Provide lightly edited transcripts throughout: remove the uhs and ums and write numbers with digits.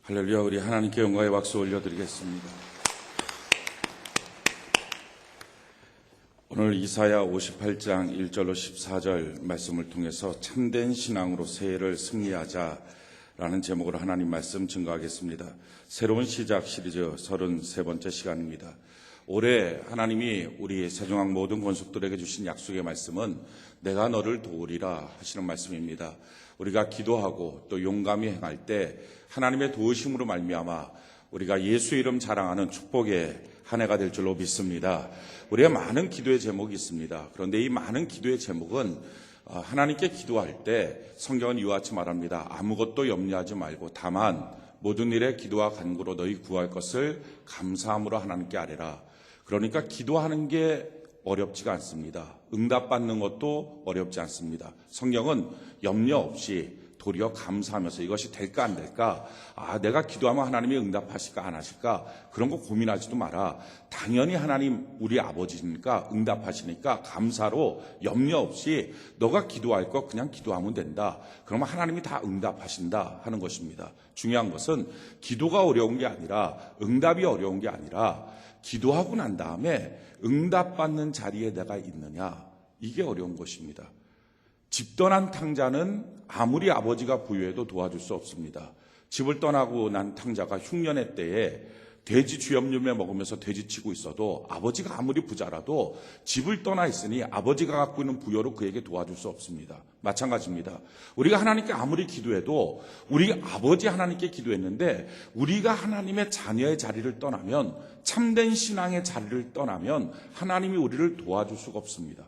할렐루야. 우리 하나님께 영광의 박수 올려드리겠습니다. 오늘 이사야 58장 1절로 14절 말씀을 통해서 참된 신앙으로 새해를 승리하자라는 제목으로 하나님 말씀 증거하겠습니다. 새로운 시작 시리즈 33번째 시간입니다. 올해 하나님이 우리 세종항 모든 권속들에게 주신 약속의 말씀은 내가 너를 도우리라 하시는 말씀입니다. 우리가 기도하고 또 용감히 행할 때 하나님의 도우심으로 말미암아 우리가 예수 이름 자랑하는 축복의 한 해가 될 줄로 믿습니다. 우리가 많은 기도의 제목이 있습니다. 그런데 이 많은 기도의 제목은 하나님께 기도할 때 성경은 이와 같이 말합니다. 아무것도 염려하지 말고 다만 모든 일에 기도와 간구로 너희 구할 것을 감사함으로 하나님께 아뢰라. 그러니까 기도하는 게 어렵지가 않습니다. 응답받는 것도 어렵지 않습니다. 성경은 염려 없이 도리어 감사하면서 이것이 될까 안 될까, 내가 기도하면 하나님이 응답하실까 안 하실까, 그런 거 고민하지도 마라. 당연히 하나님 우리 아버지니까 응답하시니까 감사로 염려 없이 너가 기도할 거 그냥 기도하면 된다. 그러면 하나님이 다 응답하신다 하는 것입니다. 중요한 것은 기도가 어려운 게 아니라, 응답이 어려운 게 아니라, 기도하고 난 다음에 응답받는 자리에 내가 있느냐, 이게 어려운 것입니다. 집 떠난 탕자는 아무리 아버지가 부유해도 도와줄 수 없습니다. 집을 떠나고 난 탕자가 흉년의 때에 돼지 쥐염염에 먹으면서 돼지치고 있어도 아버지가 아무리 부자라도 집을 떠나 있으니 아버지가 갖고 있는 부여로 그에게 도와줄 수 없습니다. 마찬가지입니다. 우리가 하나님께 아무리 기도해도, 우리 아버지 하나님께 기도했는데 우리가 하나님의 자녀의 자리를 떠나면, 참된 신앙의 자리를 떠나면 하나님이 우리를 도와줄 수가 없습니다.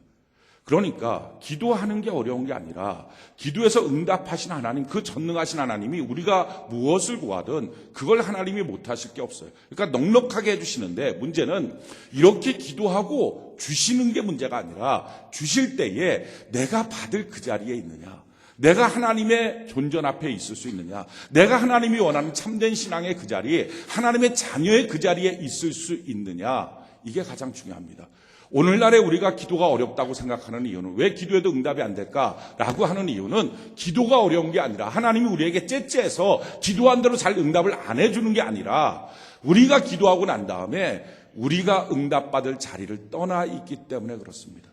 그러니까 기도하는 게 어려운 게 아니라, 기도해서 응답하신 하나님, 그 전능하신 하나님이 우리가 무엇을 구하든 그걸 하나님이 못하실 게 없어요. 그러니까 넉넉하게 해주시는데, 문제는 이렇게 기도하고 주시는 게 문제가 아니라 주실 때에 내가 받을 그 자리에 있느냐, 내가 하나님의 존전 앞에 있을 수 있느냐, 내가 하나님이 원하는 참된 신앙의 그 자리에, 하나님의 자녀의 그 자리에 있을 수 있느냐, 이게 가장 중요합니다. 오늘날에 우리가 기도가 어렵다고 생각하는 이유는, 왜 기도해도 응답이 안 될까라고 하는 이유는, 기도가 어려운 게 아니라 하나님이 우리에게 째째해서 기도한 대로 잘 응답을 안 해주는 게 아니라, 우리가 기도하고 난 다음에 우리가 응답받을 자리를 떠나 있기 때문에 그렇습니다.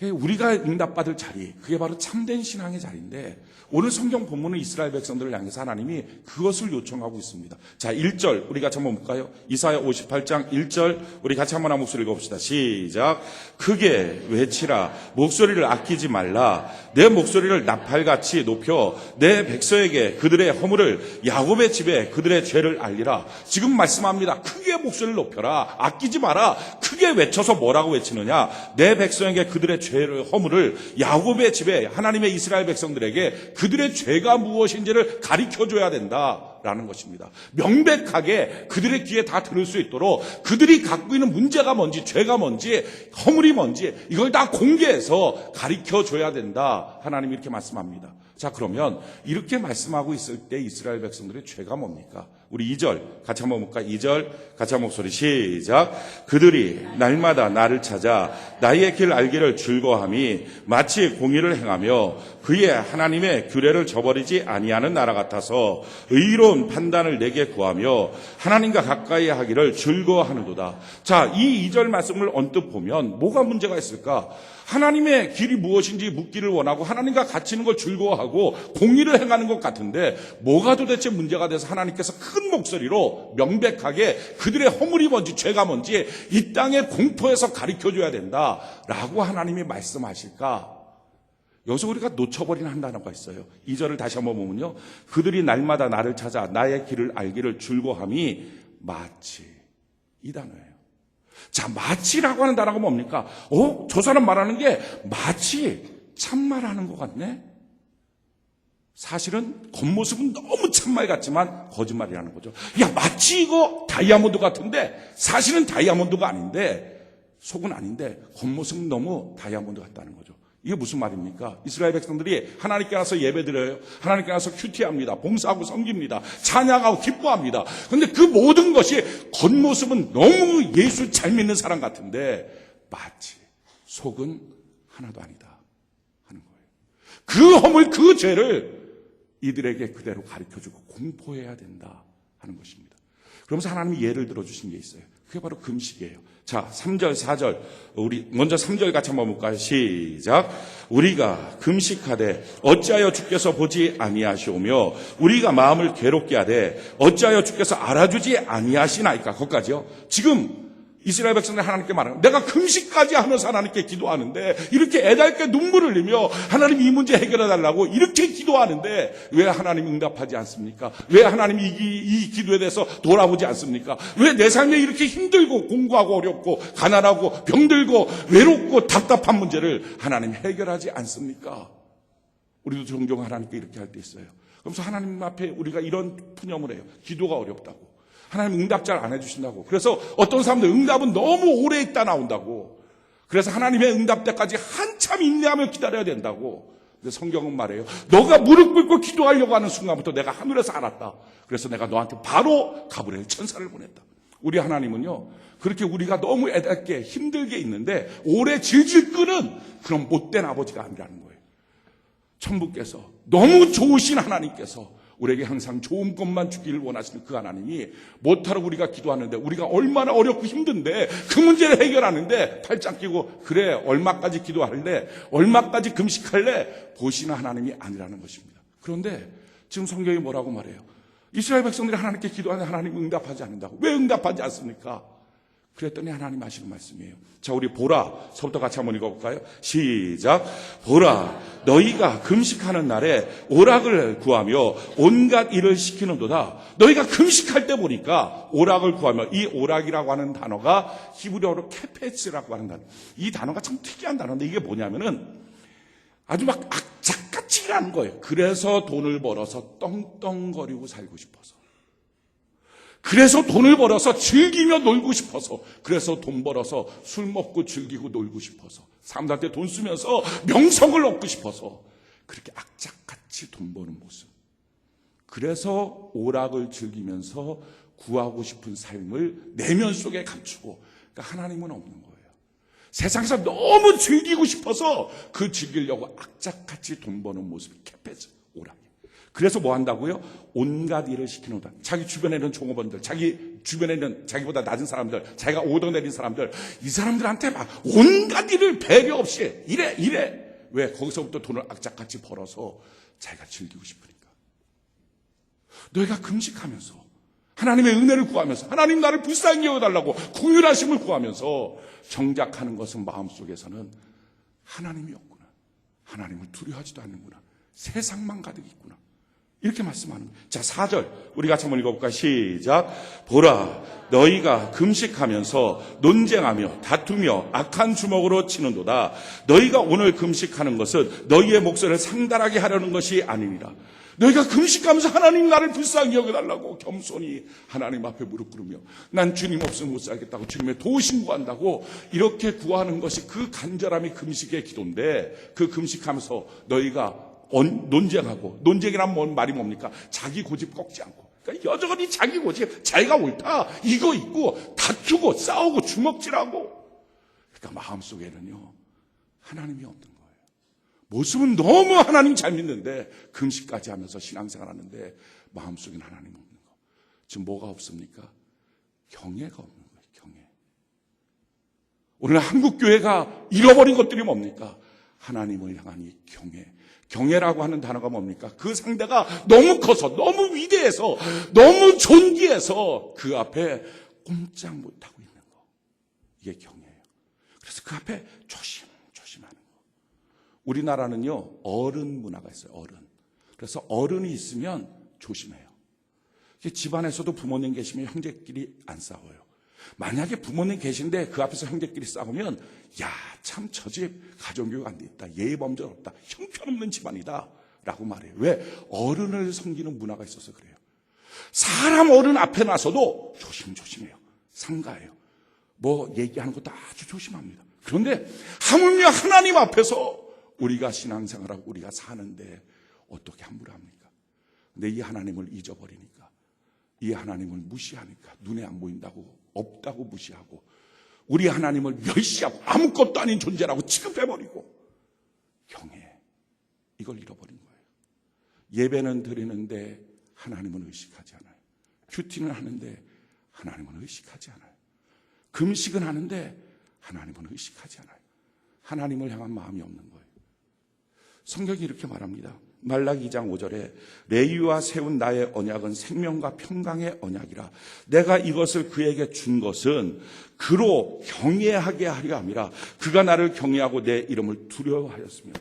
우리가 응답받을 자리, 그게 바로 참된 신앙의 자리인데, 오늘 성경 본문은 이스라엘 백성들을 향해서 하나님이 그것을 요청하고 있습니다. 자, 1절 우리 같이 한번 볼까요? 이사야 58장 1절 우리 같이 한번 목소리 읽어봅시다. 시작. 크게 외치라. 목소리를 아끼지 말라. 내 목소리를 나팔같이 높여 내 백성에게 그들의 허물을, 야곱의 집에 그들의 죄를 알리라. 지금 말씀합니다. 크게 목소리를 높여라. 아끼지 마라. 크게 외쳐서 뭐라고 외치느냐? 내 백성에게 그들의 죄를, 허물을, 야곱의 집에, 하나님의 이스라엘 백성들에게 그들의 죄가 무엇인지를 가르쳐줘야 된다라는 것입니다. 명백하게 그들의 귀에 다 들을 수 있도록 그들이 갖고 있는 문제가 뭔지, 죄가 뭔지, 허물이 뭔지 이걸 다 공개해서 가르쳐줘야 된다. 하나님이 이렇게 말씀합니다. 자, 그러면 이렇게 말씀하고 있을 때 이스라엘 백성들의 죄가 뭡니까? 우리 2절 같이 한번 볼까? 2절 같이 한번 목소리 시작. 그들이 날마다 나를 찾아 나의 길 알기를 즐거워함이 마치 공의를 행하며 그의 하나님의 규례를 저버리지 아니하는 나라 같아서 의로운 판단을 내게 구하며 하나님과 가까이 하기를 즐거워하는도다. 자, 이 2절 말씀을 언뜻 보면 뭐가 문제가 있을까? 하나님의 길이 무엇인지 묻기를 원하고 하나님과 같이 있는 걸 즐거워하고 공의를 행하는 것 같은데, 뭐가 도대체 문제가 돼서 하나님께서 큰 목소리로 명백하게 그들의 허물이 뭔지, 죄가 뭔지 이 땅에 공포해서 가르쳐줘야 된다라고 하나님이 말씀하실까? 여기서 우리가 놓쳐버린 한 단어가 있어요. 2절을 다시 한번 보면요, 그들이 날마다 나를 찾아 나의 길을 알기를 즐거워함이 마치, 이 단어예요. 자, 마치라고 하는 단어가 뭡니까? 저 사람 말하는 게 마치 참말하는 것 같네? 사실은 겉모습은 너무 참말 같지만 거짓말이라는 거죠. 야, 마치 이거 다이아몬드 같은데 사실은 다이아몬드가 아닌데, 속은 아닌데 겉모습은 너무 다이아몬드 같다는 거죠. 이게 무슨 말입니까? 이스라엘 백성들이 하나님께 나서 예배드려요. 하나님께 나서 큐티합니다. 봉사하고 섬깁니다. 찬양하고 기뻐합니다. 그런데 그 모든 것이 겉모습은 너무 예수 잘 믿는 사람 같은데 마치 속은 하나도 아니다 하는 거예요. 그 허물, 그 죄를 이들에게 그대로 가르쳐주고 공포해야 된다 하는 것입니다. 그러면서 하나님이 예를 들어주신 게 있어요. 그게 바로 금식이에요. 자, 3절, 4절. 우리 먼저 3절 같이 한번 볼까요? 시작. 우리가 금식하되 어찌하여 주께서 보지 아니하시오며 우리가 마음을 괴롭게 하되 어찌하여 주께서 알아주지 아니하시나이까. 거기까지요. 지금 이스라엘 백성들 하나님께 말하는, 내가 금식까지 하면서 하나님께 기도하는데 이렇게 애달게 눈물을 흘리며 하나님 이 문제 해결해 달라고 이렇게 기도하는데 왜 하나님 응답하지 않습니까? 왜 하나님이 이 기도에 대해서 돌아보지 않습니까? 왜 내 삶에 이렇게 힘들고 공부하고 어렵고 가난하고 병들고 외롭고 답답한 문제를 하나님 해결하지 않습니까? 우리도 종종 하나님께 이렇게 할 때 있어요. 그래서 하나님 앞에 우리가 이런 푸념을 해요. 기도가 어렵다고. 하나님 응답 잘 안 해주신다고. 그래서 어떤 사람들 응답은 너무 오래 있다 나온다고. 그래서 하나님의 응답 때까지 한참 인내하며 기다려야 된다고. 근데 성경은 말해요. 너가 무릎 꿇고 기도하려고 하는 순간부터 내가 하늘에서 알았다. 그래서 내가 너한테 바로 가브리엘 천사를 보냈다. 우리 하나님은요, 그렇게 우리가 너무 애달게 힘들게 있는데 오래 질질 끄는 그런 못된 아버지가 아니라는 거예요. 천부께서, 너무 좋으신 하나님께서 우리에게 항상 좋은 것만 주기를 원하시는 그 하나님이 못하러 우리가 기도하는데, 우리가 얼마나 어렵고 힘든데 그 문제를 해결하는데 팔짱 끼고 그래 얼마까지 기도할래, 얼마까지 금식할래 보시는 하나님이 아니라는 것입니다. 그런데 지금 성경이 뭐라고 말해요? 이스라엘 백성들이 하나님께 기도하는데 하나님 응답하지 않는다고. 왜 응답하지 않습니까? 그랬더니 하나님 하시는 말씀이에요. 자, 우리 보라 서부터 같이 한번 읽어볼까요? 시작. 보라, 너희가 금식하는 날에 오락을 구하며 온갖 일을 시키는도다. 너희가 금식할 때 보니까 오락을 구하며, 이 오락이라고 하는 단어가 히브리어로 케페츠라고 하는 단어. 이 단어가 참 특이한 단어인데 이게 뭐냐면은 아주 막 악착같이 일하는 거예요. 그래서 돈을 벌어서 떵떵거리고 살고 싶어서, 그래서 돈을 벌어서 즐기며 놀고 싶어서, 그래서 돈 벌어서 술 먹고 즐기고 놀고 싶어서, 사람들한테 돈 쓰면서 명성을 얻고 싶어서 그렇게 악착같이 돈 버는 모습. 그래서 오락을 즐기면서 구하고 싶은 삶을 내면 속에 감추고, 그러니까 하나님은 없는 거예요. 세상에서 너무 즐기고 싶어서 그 즐기려고 악착같이 돈 버는 모습이 캐페즈, 오락. 그래서 뭐 한다고요? 온갖 일을 시키는다. 자기 주변에 있는 종업원들, 자기 주변에 있는 자기보다 낮은 사람들, 자기가 오더내린 사람들, 이 사람들한테 막 온갖 일을 배려 없이 이래. 왜? 거기서부터 돈을 악착같이 벌어서 자기가 즐기고 싶으니까. 너희가 금식하면서 하나님의 은혜를 구하면서 하나님 나를 불쌍히 여겨달라고 긍휼하심을 구하면서 정작 하는 것은 마음속에서는 하나님이 없구나, 하나님을 두려워하지도 않는구나, 세상만 가득 있구나, 이렇게 말씀하는 거예요. 자, 4절 우리 같이 한번 읽어볼까요? 시작. 보라, 너희가 금식하면서 논쟁하며 다투며 악한 주먹으로 치는도다. 너희가 오늘 금식하는 것은 너희의 목소리를 상달하게 하려는 것이 아니니라. 너희가 금식하면서 하나님 나를 불쌍히 여겨달라고 겸손히 하나님 앞에 무릎 꿇으며 난 주님 없으면 못 살겠다고 주님의 도우심 구한다고 이렇게 구하는 것이 그 간절함이 금식의 기도인데, 그 금식하면서 너희가 논쟁하고, 논쟁이란 뭔 말이 뭡니까? 자기 고집 꺾지 않고, 그러니까 여전히 자기 고집, 자기가 옳다 이거 있고 다투고 싸우고 주먹질하고, 그러니까 마음속에는요 하나님이 없는 거예요. 모습은 너무 하나님 잘 믿는데 금식까지 하면서 신앙생활 하는데 마음속에는 하나님 없는 거. 지금 뭐가 없습니까? 경외가 없는 거예요. 경외. 오늘 한국교회가 잃어버린 것들이 뭡니까? 하나님을 향한 이 경외. 경외라고 하는 단어가 뭡니까? 그 상대가 너무 커서, 너무 위대해서, 너무 존귀해서 그 앞에 꼼짝 못하고 있는 거. 이게 경외예요. 그래서 그 앞에 조심하는 거. 우리나라는요 어른 문화가 있어요. 어른. 그래서 어른이 있으면 조심해요. 집안에서도 부모님 계시면 형제끼리 안 싸워요. 만약에 부모님 계신데 그 앞에서 형제끼리 싸우면 야, 참 저 집 가정교육 안 돼 있다, 예의범절 없다, 형편없는 집안이다 라고 말해요. 왜? 어른을 섬기는 문화가 있어서 그래요. 사람 어른 앞에 나서도 조심해요. 상가해요. 뭐 얘기하는 것도 아주 조심합니다. 그런데 하물며 하나님 앞에서 우리가 신앙생활하고 우리가 사는데 어떻게 함부로 합니까? 근데 이 하나님을 잊어버리니까, 이 하나님을 무시하니까, 눈에 안 보인다고, 없다고 무시하고, 우리 하나님을 멸시하고 아무것도 아닌 존재라고 취급해버리고 경외, 이걸 잃어버린 거예요. 예배는 드리는데 하나님은 의식하지 않아요. 큐티는 하는데 하나님은 의식하지 않아요. 금식은 하는데 하나님은 의식하지 않아요. 하나님을 향한 마음이 없는 거예요. 성경이 이렇게 말합니다. 말라기 2장 5절에 레위와 세운 나의 언약은 생명과 평강의 언약이라. 내가 이것을 그에게 준 것은 그로 경외하게 하려 함이라. 그가 나를 경외하고 내 이름을 두려워하였으며.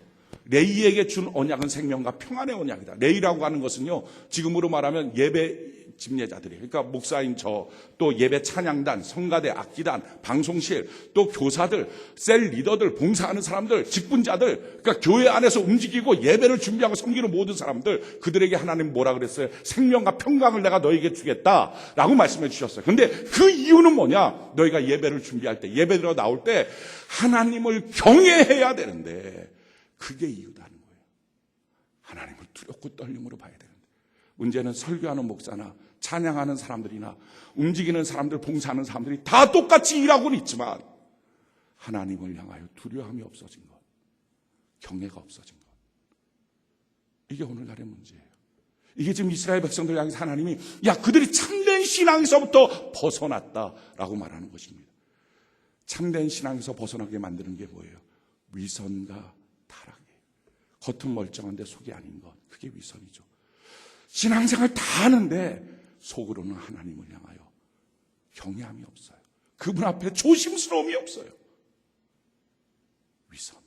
레위에게 준 언약은 생명과 평안의 언약이다. 레위라고 하는 것은요, 지금으로 말하면 예배 집례자들이, 그러니까 목사인 저, 또 예배 찬양단, 성가대, 악기단, 방송실, 또 교사들, 셀 리더들, 봉사하는 사람들, 직분자들, 그러니까 교회 안에서 움직이고 예배를 준비하고 섬기는 모든 사람들, 그들에게 하나님 뭐라 그랬어요? 생명과 평강을 내가 너에게 주겠다라고 말씀해 주셨어요. 근데 그 이유는 뭐냐? 너희가 예배를 준비할 때, 예배 들어 나올 때 하나님을 경외해야 되는데 그게 이유다는 거예요. 하나님을 두렵고 떨림으로 봐야 되는데, 문제는 설교하는 목사나 찬양하는 사람들이나 움직이는 사람들, 봉사하는 사람들이 다 똑같이 일하고는 있지만 하나님을 향하여 두려움이 없어진 것, 경외가 없어진 것, 이게 오늘날의 문제예요. 이게 지금 이스라엘 백성들 향해서 하나님이 그들이 참된 신앙에서부터 벗어났다라고 말하는 것입니다. 참된 신앙에서 벗어나게 만드는 게 뭐예요? 위선과 타락이에요. 겉은 멀쩡한데 속이 아닌 것, 그게 위선이죠. 신앙생활 다 하는데 속으로는 하나님을 향하여 경외함이 없어요. 그분 앞에 조심스러움이 없어요. 위선.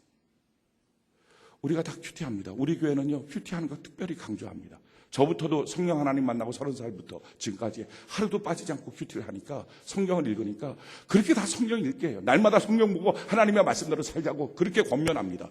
우리가 다 큐티합니다. 우리 교회는요, 큐티하는 거 특별히 강조합니다. 저부터도 성령 하나님 만나고 30살부터 지금까지 하루도 빠지지 않고 큐티를 하니까, 성경을 읽으니까 그렇게 다 성경 읽게요. 날마다 성경 보고 하나님의 말씀대로 살자고 그렇게 권면합니다.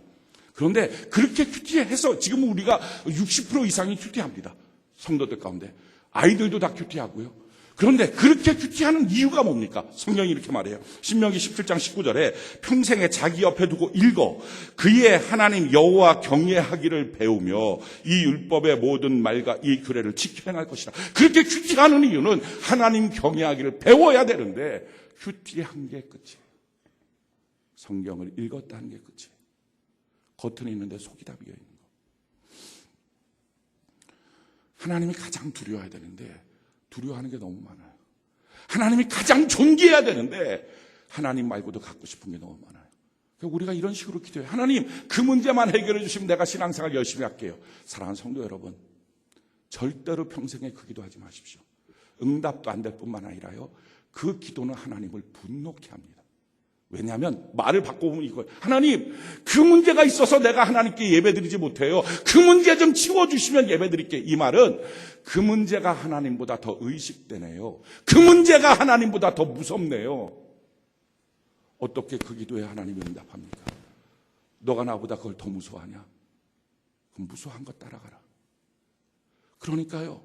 그런데 그렇게 큐티해서 지금 우리가 60% 이상이 큐티합니다. 성도들 가운데. 아이들도 다 큐티하고요. 그런데 그렇게 큐티하는 이유가 뭡니까? 성경이 이렇게 말해요. 신명기 17장 19절에 평생에 자기 옆에 두고 읽어 그의 하나님 여호와 경외하기를 배우며 이 율법의 모든 말과 이 규례를 지켜 행할 것이다. 그렇게 큐티하는 이유는 하나님 경외하기를 배워야 되는데 큐티한 게 끝이에요. 성경을 읽었다는 게 끝이에요. 겉은 있는데 속이 다 비어있는 거. 하나님이 가장 두려워야 되는데 두려워하는 게 너무 많아요. 하나님이 가장 존귀해야 되는데 하나님 말고도 갖고 싶은 게 너무 많아요. 그러니까 우리가 이런 식으로 기도해요. 하나님, 그 문제만 해결해 주시면 내가 신앙생활 열심히 할게요. 사랑하는 성도 여러분, 절대로 평생에 그 기도하지 마십시오. 응답도 안 될 뿐만 아니라요, 그 기도는 하나님을 분노케 합니다. 왜냐하면 말을 바꿔보면 이거예요. 하나님, 그 문제가 있어서 내가 하나님께 예배드리지 못해요. 그 문제 좀 치워주시면 예배드릴게. 이 말은 그 문제가 하나님보다 더 의식되네요. 그 문제가 하나님보다 더 무섭네요. 어떻게 그 기도에 하나님이 응답합니까? 너가 나보다 그걸 더 무서워하냐? 그럼 무서워한 거 따라가라. 그러니까요,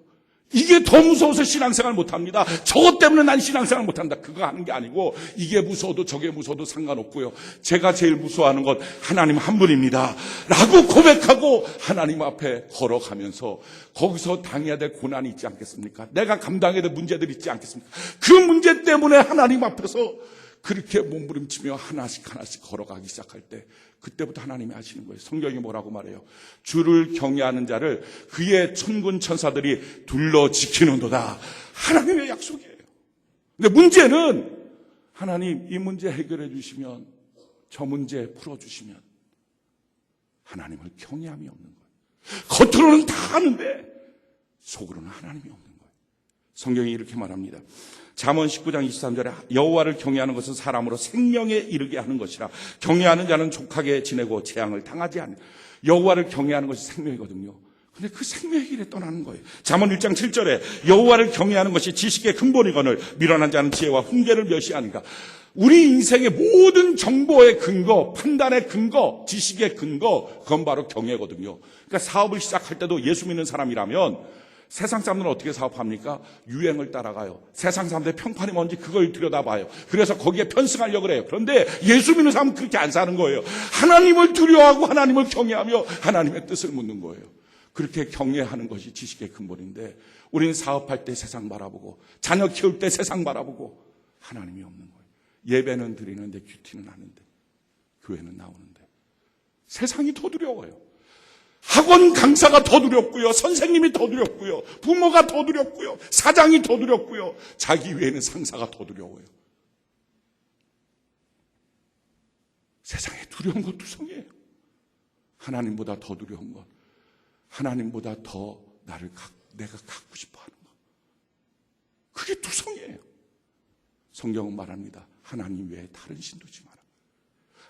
이게 더 무서워서 신앙생활 못합니다. 저것 때문에 난 신앙생활 못한다. 그거 하는 게 아니고, 이게 무서워도 저게 무서워도 상관없고요. 제가 제일 무서워하는 건 하나님 한 분입니다 라고 고백하고 하나님 앞에 걸어가면서 거기서 당해야 될 고난이 있지 않겠습니까? 내가 감당해야 될 문제들이 있지 않겠습니까? 그 문제 때문에 하나님 앞에서 그렇게 몸부림치며 하나씩 걸어가기 시작할 때, 그때부터 하나님이 하시는 거예요. 성경이 뭐라고 말해요? 주를 경외하는 자를 그의 천군 천사들이 둘러 지키는도다. 하나님의 약속이에요. 근데 문제는 하나님 이 문제 해결해 주시면, 저 문제 풀어주시면 하나님을 경외함이 없는 거예요. 겉으로는 다 하는데 속으로는 하나님이 없는 거예요. 성경이 이렇게 말합니다. 잠언 19장 23절에 여호와를 경외하는 것은 사람으로 생명에 이르게 하는 것이라. 경외하는 자는 족하게 지내고 재앙을 당하지 않는. 여호와를 경외하는 것이 생명이거든요. 근데 그 생명의 길에 떠나는 거예요. 잠언 1장 7절에 여호와를 경외하는 것이 지식의 근본이거늘 미련한 자는 지혜와 훈계를 멸시하니까. 우리 인생의 모든 정보의 근거, 판단의 근거, 지식의 근거, 그건 바로 경외거든요. 그러니까 사업을 시작할 때도 예수 믿는 사람이라면 세상 사람들은 어떻게 사업합니까? 유행을 따라가요. 세상 사람들의 평판이 뭔지 그걸 들여다봐요. 그래서 거기에 편승하려고 그래요. 그런데 예수 믿는 사람은 그렇게 안 사는 거예요. 하나님을 두려워하고 하나님을 경외하며 하나님의 뜻을 묻는 거예요. 그렇게 경외하는 것이 지식의 근본인데, 우리는 사업할 때 세상 바라보고, 자녀 키울 때 세상 바라보고, 하나님이 없는 거예요. 예배는 드리는데 큐티는 하는데, 교회는 나오는데 세상이 더 두려워요. 학원 강사가 더 두렵고요. 선생님이 더 두렵고요. 부모가 더 두렵고요. 사장이 더 두렵고요. 자기 위에는 상사가 더 두려워요. 세상에 두려운 것 두성이에요. 하나님보다 더 두려운 것, 하나님보다 더 내가 갖고 싶어 하는 것, 그게 두성이에요. 성경은 말합니다. 하나님 외에 다른 신 두지 마라.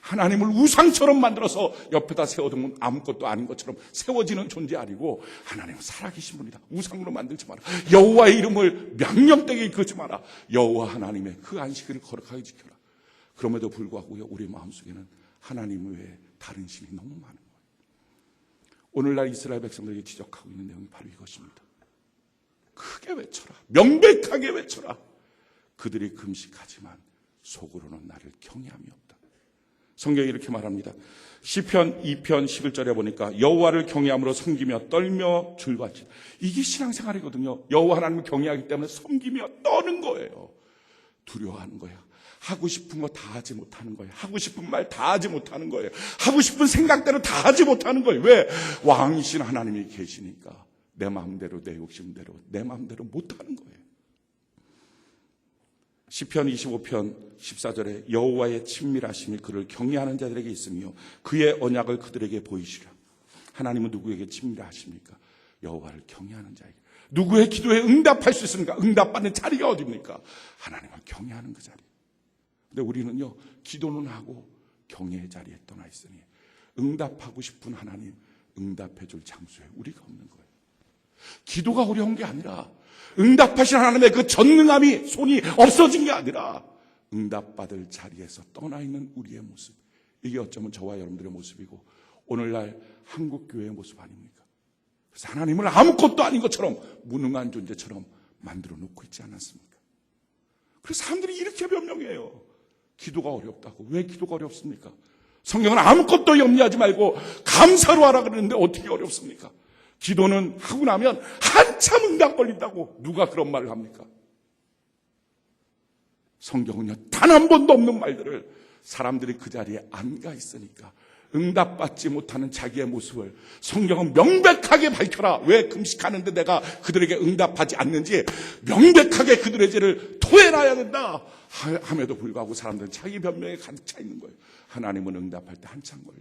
하나님을 우상처럼 만들어서 옆에다 세워두면 아무것도 아닌 것처럼 세워지는 존재 아니고 하나님은 살아계신 분이다. 우상으로 만들지 마라. 여호와의 이름을 명령되게 이끌지 마라. 여호와 하나님의 그 안식일을 거룩하게 지켜라. 그럼에도 불구하고 우리 마음속에는 하나님 외에 다른 신이 너무 많은 거예요. 오늘날 이스라엘 백성들에게 지적하고 있는 내용이 바로 이것입니다. 크게 외쳐라. 명백하게 외쳐라. 그들이 금식하지만 속으로는 나를 경외함이 없다. 성경이 이렇게 말합니다. 시편 2편 11절에 보니까 여호와를 경외함으로 섬기며 떨며 즐거워하지. 이게 신앙생활이거든요. 여호와 하나님을 경외하기 때문에 섬기며 떠는 거예요. 두려워하는 거예요. 하고 싶은 거 다 하지 못하는 거예요. 하고 싶은 말 다 하지 못하는 거예요. 하고 싶은 생각대로 다 하지 못하는 거예요. 왜? 왕이신 하나님이 계시니까 내 마음대로 내 욕심대로 내 마음대로 못하는 거예요. 시편 25편 14절에 여호와의 친밀하심이 그를 경외하는 자들에게 있으며 그의 언약을 그들에게 보이시라. 하나님은 누구에게 친밀하십니까? 여호와를 경외하는 자에게. 누구의 기도에 응답할 수 있습니까? 응답받는 자리가 어디입니까? 하나님을 경외하는 그 자리. 근데 우리는요, 기도는 하고 경외의 자리에 떠나 있으니 응답하고 싶은 하나님, 응답해 줄 장소에 우리가 없는 거예요. 기도가 어려운 게 아니라 응답하신 하나님의 그 전능함이 손이 없어진 게 아니라 응답받을 자리에서 떠나 있는 우리의 모습. 이게 어쩌면 저와 여러분들의 모습이고 오늘날 한국교회의 모습 아닙니까? 그래서 하나님을 아무것도 아닌 것처럼 무능한 존재처럼 만들어 놓고 있지 않았습니까? 그래서 사람들이 이렇게 변명해요. 기도가 어렵다고. 왜 기도가 어렵습니까? 성경은 아무것도 염려하지 말고 감사로 하라 그러는데 어떻게 어렵습니까? 기도는 하고 나면 한참 응답 걸린다고 누가 그런 말을 합니까? 성경은요, 단 한 번도 없는 말들을 사람들이 그 자리에 안 가 있으니까 응답받지 못하는 자기의 모습을 성경은 명백하게 밝혀라. 왜 금식하는데 내가 그들에게 응답하지 않는지 명백하게 그들의 죄를 토해놔야 된다 함에도 불구하고 사람들은 자기 변명에 가득 차 있는 거예요. 하나님은 응답할 때 한참 걸려.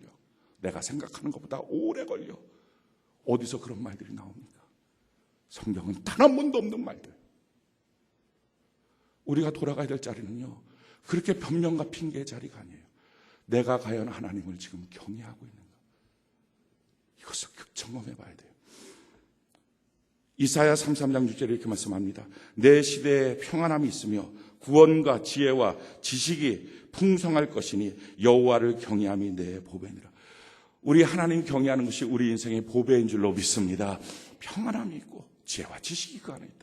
내가 생각하는 것보다 오래 걸려. 어디서 그런 말들이 나옵니까? 성경은 단 한 번도 없는 말들. 우리가 돌아가야 될 자리는요, 그렇게 변명과 핑계의 자리가 아니에요. 내가 과연 하나님을 지금 경외하고 있는가? 이것을 점검해 봐야 돼요. 이사야 33장 6절에 이렇게 말씀합니다. 내 시대에 평안함이 있으며 구원과 지혜와 지식이 풍성할 것이니 여호와를 경외함이 내 보배니라. 우리 하나님 경외하는 것이 우리 인생의 보배인 줄로 믿습니다. 평안함이 있고 지혜와 지식이 그 안에 있다.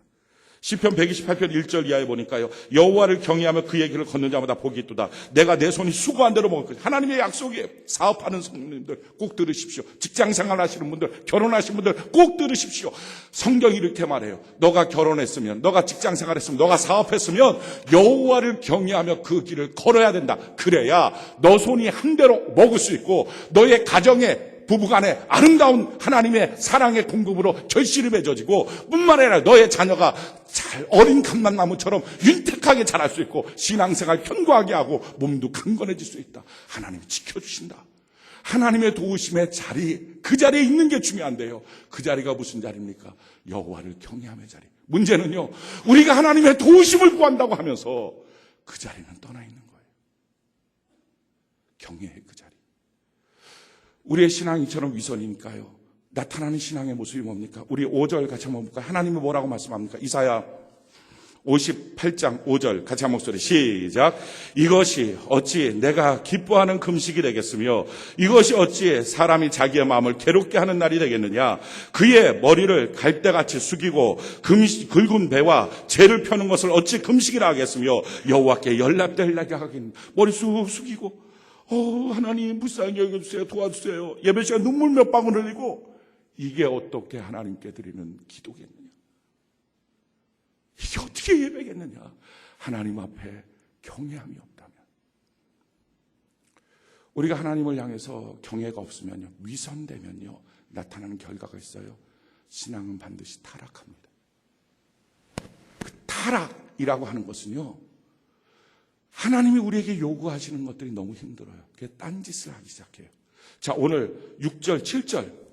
시편 128편 1절 이하에 보니까요, 여호와를 경외하며 그의 길을 걷는 자마다 복이 있도다. 내가 내 손이 수고한 대로 먹을 것이다. 하나님의 약속이에요. 사업하는 성도님들 꼭 들으십시오. 직장생활 하시는 분들, 결혼하신 분들 꼭 들으십시오. 성경이 이렇게 말해요. 너가 결혼했으면, 너가 직장생활했으면, 너가 사업했으면 여호와를 경외하며 그 길을 걸어야 된다. 그래야 너 손이 한 대로 먹을 수 있고 너의 가정에 부부간에 아름다운 하나님의 사랑의 공급으로 결실이 맺어지고 뿐만 아니라 너의 자녀가 잘 어린 감람나무처럼 윤택하게 자랄 수 있고 신앙생활 견고하게 하고 몸도 강건해질 수 있다. 하나님이 지켜주신다. 하나님의 도우심의 자리, 그 자리에 있는 게 중요한데요. 그 자리가 무슨 자리입니까? 여호와를 경외함의 자리. 문제는요, 우리가 하나님의 도우심을 구한다고 하면서 그 자리는 떠나 있는 거예요. 경외의 그 자리. 우리의 신앙이 이처럼 위선이니까요. 나타나는 신앙의 모습이 뭡니까? 우리 5절 같이 한번 볼까요? 하나님은 뭐라고 말씀합니까? 이사야 58장 5절 같이 한 목소리 시작. 이것이 어찌 내가 기뻐하는 금식이 되겠으며 이것이 어찌 사람이 자기의 마음을 괴롭게 하는 날이 되겠느냐. 그의 머리를 갈대같이 숙이고 굵은 배와 재를 펴는 것을 어찌 금식이라 하겠으며 여호와께 연락되게 하겠느냐. 머리 쑥 숙이고 하나님 불쌍히 여겨주세요. 도와주세요. 예배 시간 눈물 몇 방울 흘리고 이게 어떻게 하나님께 드리는 기도겠느냐. 이게 어떻게 예배겠느냐. 하나님 앞에 경외함이 없다면. 우리가 하나님을 향해서 경외가 없으면요, 위선되면요, 나타나는 결과가 있어요. 신앙은 반드시 타락합니다. 그 타락이라고 하는 것은요, 하나님이 우리에게 요구하시는 것들이 너무 힘들어요. 그게 딴짓을 하기 시작해요. 자, 오늘 6절, 7절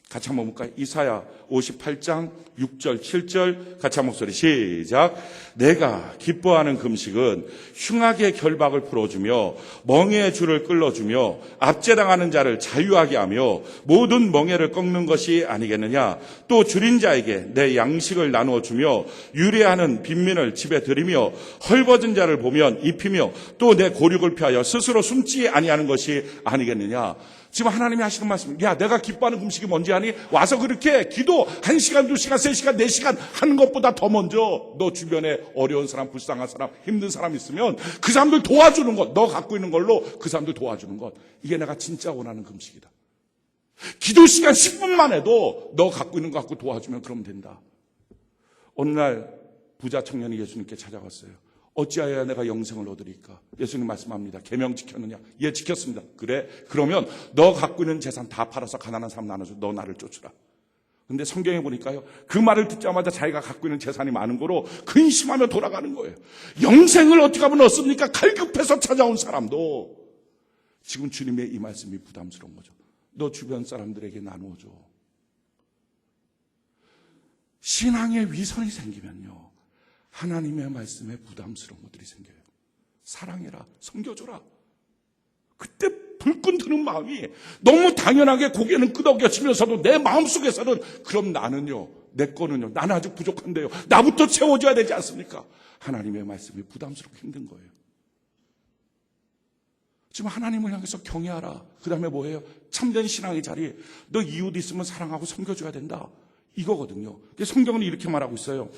같이 한번 볼까요? 이사야 58장 6절, 7절 같이 한 목소리 시작. 내가 기뻐하는 금식은 흉악의 결박을 풀어주며 멍에의 줄을 끌어주며 압제당하는 자를 자유하게 하며 모든 멍에를 꺾는 것이 아니겠느냐. 또 줄인 자에게 내 양식을 나누어 주며 유래하는 빈민을 집에 들이며 헐벗은 자를 보면 입히며 또 내 고륙을 피하여 스스로 숨지 아니하는 것이 아니겠느냐. 지금 하나님이 하시는 말씀, 야, 내가 기뻐하는 금식이 뭔지 아니? 와서 그렇게 기도 1시간, 2시간, 3시간, 4시간 하는 것보다 더 먼저 너 주변에 어려운 사람, 불쌍한 사람, 힘든 사람 있으면 그 사람들 도와주는 것, 너 갖고 있는 걸로 그 사람들 도와주는 것, 이게 내가 진짜 원하는 금식이다. 기도 시간 10분만 해도 너 갖고 있는 거 갖고 도와주면 그러면 된다. 어느 날 부자 청년이 예수님께 찾아갔어요. 어찌하여야 내가 영생을 얻으리까? 예수님 말씀합니다. 계명 지켰느냐? 예, 지켰습니다. 그래? 그러면 너 갖고 있는 재산 다 팔아서 가난한 사람 나눠줘. 너 나를 쫓으라. 근데 성경에 보니까요, 그 말을 듣자마자 자기가 갖고 있는 재산이 많은 거로 근심하며 돌아가는 거예요. 영생을 어떻게 하면 얻습니까? 갈급해서 찾아온 사람도 지금 주님의 이 말씀이 부담스러운 거죠. 너 주변 사람들에게 나누어줘. 신앙의 위선이 생기면요, 하나님의 말씀에 부담스러운 것들이 생겨요. 사랑해라, 섬겨줘라. 그때 불끈 드는 마음이 너무 당연하게 고개는 끄덕여치면서도 내 마음속에서는 그럼 나는요, 내 거는요, 나는 아직 부족한데요, 나부터 채워줘야 되지 않습니까? 하나님의 말씀이 부담스럽고 힘든 거예요. 지금 하나님을 향해서 경외하라. 그 다음에 뭐예요? 참된 신앙의 자리. 너 이웃 있으면 사랑하고 섬겨줘야 된다. 이거거든요. 성경은 이렇게 말하고 있어요.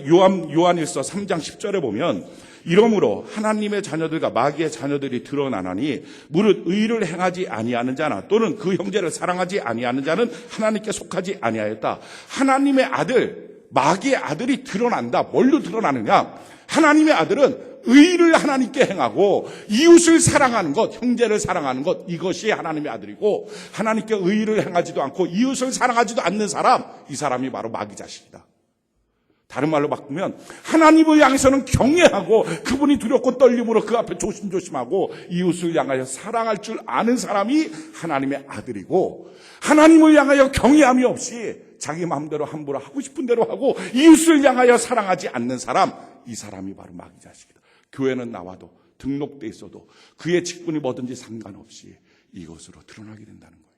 요한일서 3장 10절에 보면, 이러므로 하나님의 자녀들과 마귀의 자녀들이 드러나나니 무릇 의를 행하지 아니하는 자나 또는 그 형제를 사랑하지 아니하는 자는 하나님께 속하지 아니하였다. 하나님의 아들, 마귀의 아들이 드러난다. 뭘로 드러나느냐? 하나님의 아들은 의를 하나님께 행하고 이웃을 사랑하는 것, 형제를 사랑하는 것, 이것이 하나님의 아들이고, 하나님께 의를 행하지도 않고 이웃을 사랑하지도 않는 사람, 이 사람이 바로 마귀 자식이다. 다른 말로 바꾸면 하나님을 향해서는 경외하고 그분이 두렵고 떨림으로 그 앞에 조심조심하고 이웃을 향하여 사랑할 줄 아는 사람이 하나님의 아들이고, 하나님을 향하여 경외함이 없이 자기 마음대로 함부로 하고 싶은 대로 하고 이웃을 향하여 사랑하지 않는 사람, 이 사람이 바로 마귀 자식이다. 교회는 나와도 등록돼 있어도 그의 직분이 뭐든지 상관없이 이것으로 드러나게 된다는 거예요.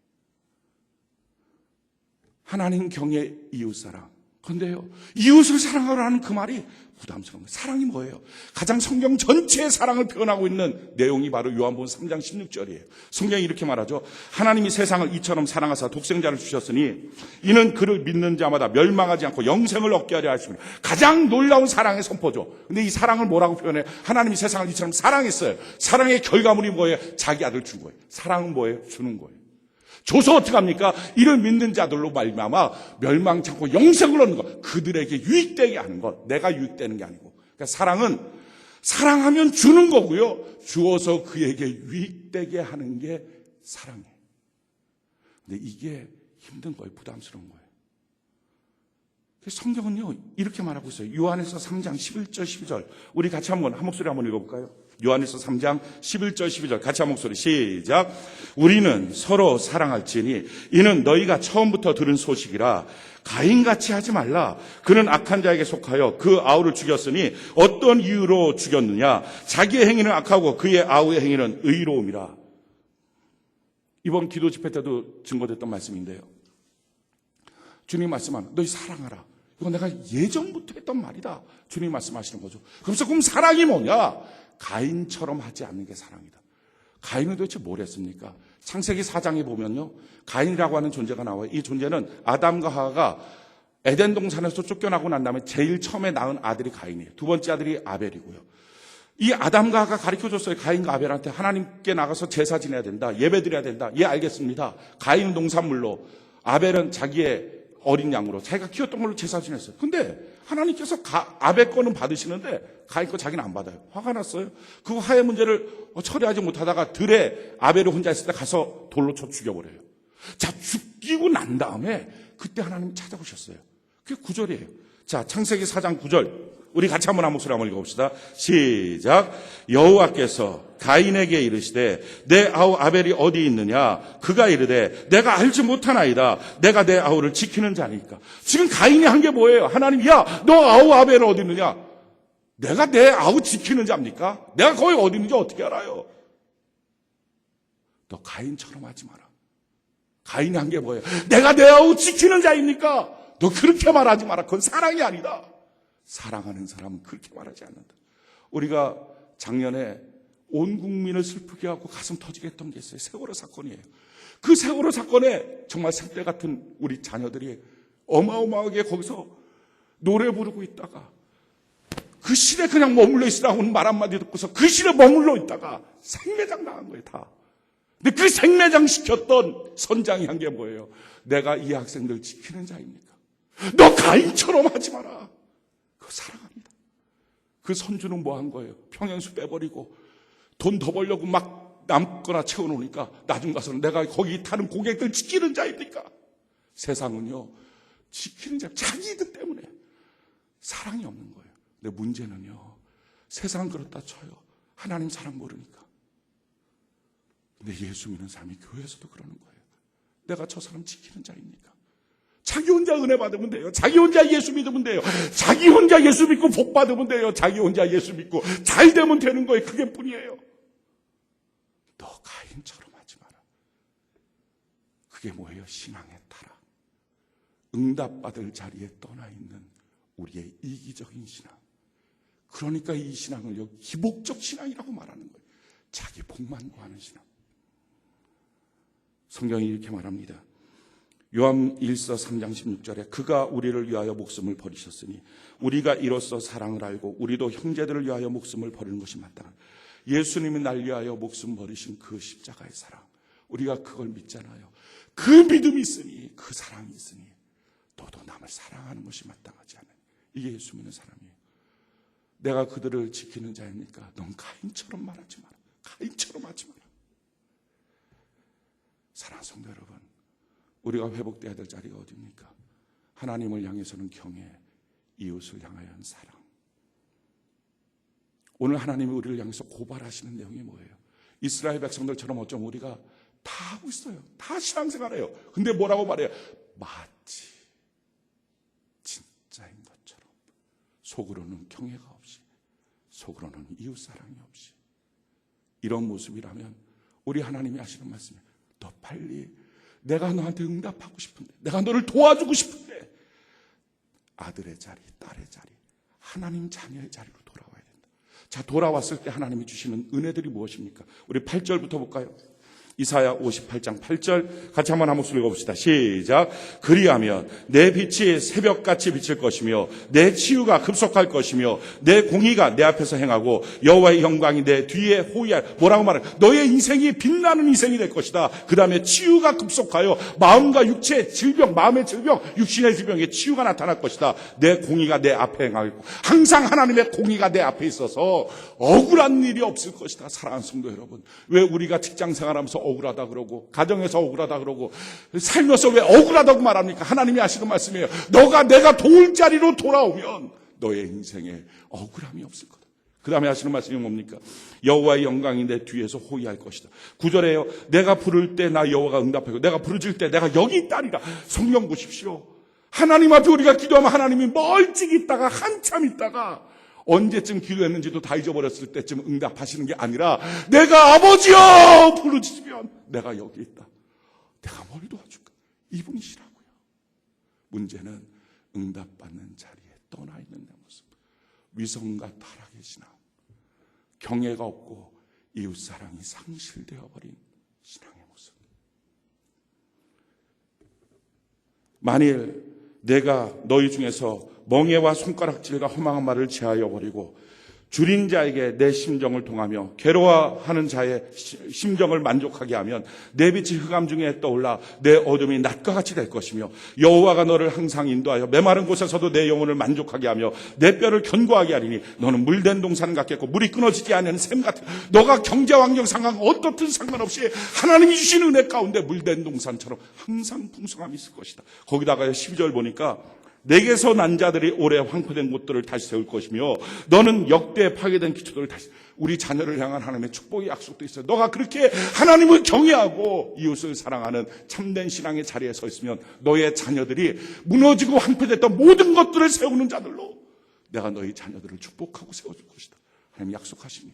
하나님 경외, 이웃사랑. 그런데요, 이웃을 사랑하라는 그 말이 부담스러운 거예요. 사랑이 뭐예요? 가장 성경 전체의 사랑을 표현하고 있는 내용이 바로 요한복음 3장 16절이에요. 성경이 이렇게 말하죠. 하나님이 세상을 이처럼 사랑하사 독생자를 주셨으니 이는 그를 믿는 자마다 멸망하지 않고 영생을 얻게 하려 하십니다. 가장 놀라운 사랑의 선포죠. 근데 이 사랑을 뭐라고 표현해요? 하나님이 세상을 이처럼 사랑했어요. 사랑의 결과물이 뭐예요? 자기 아들 준 거예요. 사랑은 뭐예요? 주는 거예요. 줘서 어떻게 합니까? 이를 믿는 자들로 말미암아 멸망치 않고 영생을 얻는 것, 그들에게 유익되게 하는 것, 내가 유익되는 게 아니고. 그러니까 사랑은 사랑하면 주는 거고요, 주어서 그에게 유익되게 하는 게 사랑이에요. 근데 이게 힘든 거예요. 부담스러운 거예요. 성경은요 이렇게 말하고 있어요. 요한에서 3장 11절 12절 우리 같이 한 목소리 한번 읽어볼까요? 요한에서 3장 11절 12절 같이 한 목소리 시작. 우리는 서로 사랑할지니 이는 너희가 처음부터 들은 소식이라. 가인같이 하지 말라. 그는 악한 자에게 속하여 그 아우를 죽였으니 어떤 이유로 죽였느냐? 자기의 행위는 악하고 그의 아우의 행위는 의로움이라. 이번 기도 집회 때도 증거됐던 말씀인데요, 주님 말씀하는 너희 사랑하라. 이거 내가 예전부터 했던 말이다. 주님 말씀하시는 거죠. 그럼 사랑이 뭐냐? 가인처럼 하지 않는 게 사랑이다. 가인은 도대체 뭘 했습니까? 창세기 4장에 보면요, 가인이라고 하는 존재가 나와요. 이 존재는 아담과 하와가 에덴 동산에서 쫓겨나고 난 다음에 제일 처음에 낳은 아들이 가인이에요. 두 번째 아들이 아벨이고요. 이 아담과 하와가 가르쳐줬어요. 가인과 아벨한테 하나님께 나가서 제사 지내야 된다, 예배 드려야 된다. 예, 알겠습니다. 가인은 농산물로, 아벨은 자기의 어린 양으로 자기가 키웠던 걸로 제사 지냈어요. 근데 하나님께서 아벨 거는 받으시는데 가인 거 자기는 안 받아요. 화가 났어요. 그 화해 문제를 처리하지 못하다가 들에 아벨이 혼자 있을 때 가서 돌로 쳐 죽여버려요. 자, 죽이고 난 다음에 그때 하나님이 찾아오셨어요. 그게 9절이에요. 자, 창세기 4장 9절. 우리 같이 한번 한 목소리 한번 읽어봅시다. 시작. 여호와께서 가인에게 이르시되 내 아우 아벨이 어디 있느냐? 그가 이르되 내가 알지 못하나이다. 내가 내 아우를 지키는 자니까. 지금 가인이 한 게 뭐예요? 하나님, 야, 너 아우 아벨은 어디 있느냐? 내가 내 아우 지키는 자입니까? 내가 거기 어디 있는지 어떻게 알아요? 너 가인처럼 하지 마라. 가인이 한 게 뭐예요? 내가 내 아우 지키는 자입니까? 너 그렇게 말하지 마라. 그건 사랑이 아니다. 사랑하는 사람은 그렇게 말하지 않는다. 우리가 작년에 온 국민을 슬프게 하고 가슴 터지게 했던 게 있어요. 세월호 사건이에요. 그 세월호 사건에 정말 생떼 같은 우리 자녀들이 어마어마하게 거기서 노래 부르고 있다가 그 실에 그냥 머물러 있으라고 말 한마디 듣고서 그 실에 머물러 있다가 생매장 당한 거예요, 다. 근데 그 생매장 시켰던 선장이 한 게 뭐예요? 내가 이 학생들 지키는 자입니까? 너 가인처럼 하지 마라. 그거 사랑합니다. 그 선주는 뭐 한 거예요? 평행수 빼버리고 돈 더 벌려고 막 남거나 채워놓으니까 나중 가서는 내가 거기 타는 고객들 지키는 자입니까? 세상은요, 지키는 자, 자기들 때문에 사랑이 없는 거예요. 근데 문제는요, 세상은 그렇다 쳐요. 하나님 사랑 모르니까. 근데 예수 믿는 사람이 교회에서도 그러는 거예요. 내가 저 사람 지키는 자입니까? 자기 혼자 은혜 받으면 돼요. 자기 혼자 예수 믿으면 돼요. 자기 혼자 예수 믿고 복 받으면 돼요. 자기 혼자 예수 믿고 잘 되면 되는 거예요. 그게 뿐이에요. 너 가인처럼 하지 마라. 그게 뭐예요? 신앙의 타락. 응답받을 자리에 떠나 있는 우리의 이기적인 신앙. 그러니까 이 신앙을 기복적 신앙이라고 말하는 거예요. 자기 복만 구하는 신앙. 성경이 이렇게 말합니다. 요한 1서 3장 16절에 그가 우리를 위하여 목숨을 버리셨으니 우리가 이로써 사랑을 알고 우리도 형제들을 위하여 목숨을 버리는 것이 마땅하다. 예수님이 날 위하여 목숨 버리신 그 십자가의 사랑, 우리가 그걸 믿잖아요. 그 믿음이 있으니, 그 사랑이 있으니 너도 남을 사랑하는 것이 마땅하지 않아요. 이게 예수 믿는 사람이에요. 내가 그들을 지키는 자입니까? 넌 가인처럼 말하지 마라. 가인처럼 하지 마라. 사랑하는 성도 여러분, 우리가 회복돼야 될 자리가 어디입니까? 하나님을 향해서는 경외, 이웃을 향하여는 사랑. 오늘 하나님이 우리를 향해서 고발하시는 내용이 뭐예요? 이스라엘 백성들처럼 어쩌면 우리가 다 하고 있어요. 다 신앙생활해요. 근데 뭐라고 말해요? 마치 진짜인 것처럼. 속으로는 경외가 없이, 속으로는 이웃사랑이 없이. 이런 모습이라면 우리 하나님이 하시는 말씀이에요. 너 빨리, 내가 너한테 응답하고 싶은데, 내가 너를 도와주고 싶은데 아들의 자리, 딸의 자리, 하나님 자녀의 자리로 돌아와야 된다. 자, 돌아왔을 때 하나님이 주시는 은혜들이 무엇입니까? 우리 8절부터 볼까요? 이사야 58장 8절 같이 한번 한 목소리 읽어봅시다. 시작. 그리하면 내 빛이 새벽같이 비칠 것이며 내 치유가 급속할 것이며 내 공의가 내 앞에서 행하고 여호와의 영광이 내 뒤에 호위할. 뭐라고 말해? 너의 인생이 빛나는 인생이 될 것이다. 그 다음에 치유가 급속하여 마음과 육체의 질병, 마음의 질병, 육신의 질병에 치유가 나타날 것이다. 내 공의가 내 앞에 행하고 항상 하나님의 공의가 내 앞에 있어서 억울한 일이 없을 것이다. 사랑하는 성도 여러분, 왜 우리가 직장 생활하면서 억울하다 그러고 가정에서 억울하다 그러고 살면서 왜 억울하다고 말합니까? 하나님이 하시는 말씀이에요. 내가 도울 자리로 돌아오면 너의 인생에 억울함이 없을 거다. 그 다음에 하시는 말씀이 뭡니까? 여호와의 영광이 내 뒤에서 호위할 것이다. 9절에요. 내가 부를 때 나 여호와가 응답하고 내가 부르질 때 내가 여기 있다리라. 성경 보십시오. 하나님 앞에 우리가 기도하면 하나님이 멀찍이 있다가 한참 있다가 언제쯤 기도했는지도 다 잊어버렸을 때쯤 응답하시는 게 아니라 내가 아버지여 부르짖으면 내가 여기 있다. 내가 뭘 도와줄까? 이분이시라고요. 문제는 응답받는 자리에 떠나 있는 내 모습. 위선과 타락의 신앙. 경외가 없고 이웃사랑이 상실되어 버린 신앙의 모습. 만일 내가 너희 중에서 멍에와 손가락질과 허망한 말을 제하여 버리고 줄인 자에게 내 심정을 통하며 괴로워하는 자의 심정을 만족하게 하면 내 빛이 흑암 중에 떠올라 내 어둠이 낮과 같이 될 것이며 여호와가 너를 항상 인도하여 메마른 곳에서도 내 영혼을 만족하게 하며 내 뼈를 견고하게 하리니 너는 물된 동산 같겠고 물이 끊어지지 않는 샘 같아. 너가 경제 환경 상황 어떻든 상관없이 하나님이 주신 은혜 가운데 물된 동산처럼 항상 풍성함이 있을 것이다. 거기다가 12절 보니까 내게서 난 자들이 오래 황폐된 곳들을 다시 세울 것이며 너는 역대 파괴된 기초들을 다시. 우리 자녀를 향한 하나님의 축복의 약속도 있어요. 너가 그렇게 하나님을 경외하고 이웃을 사랑하는 참된 신앙의 자리에 서 있으면 너의 자녀들이 무너지고 황폐됐던 모든 것들을 세우는 자들로 내가 너희 자녀들을 축복하고 세워줄 것이다. 하나님 약속하시니.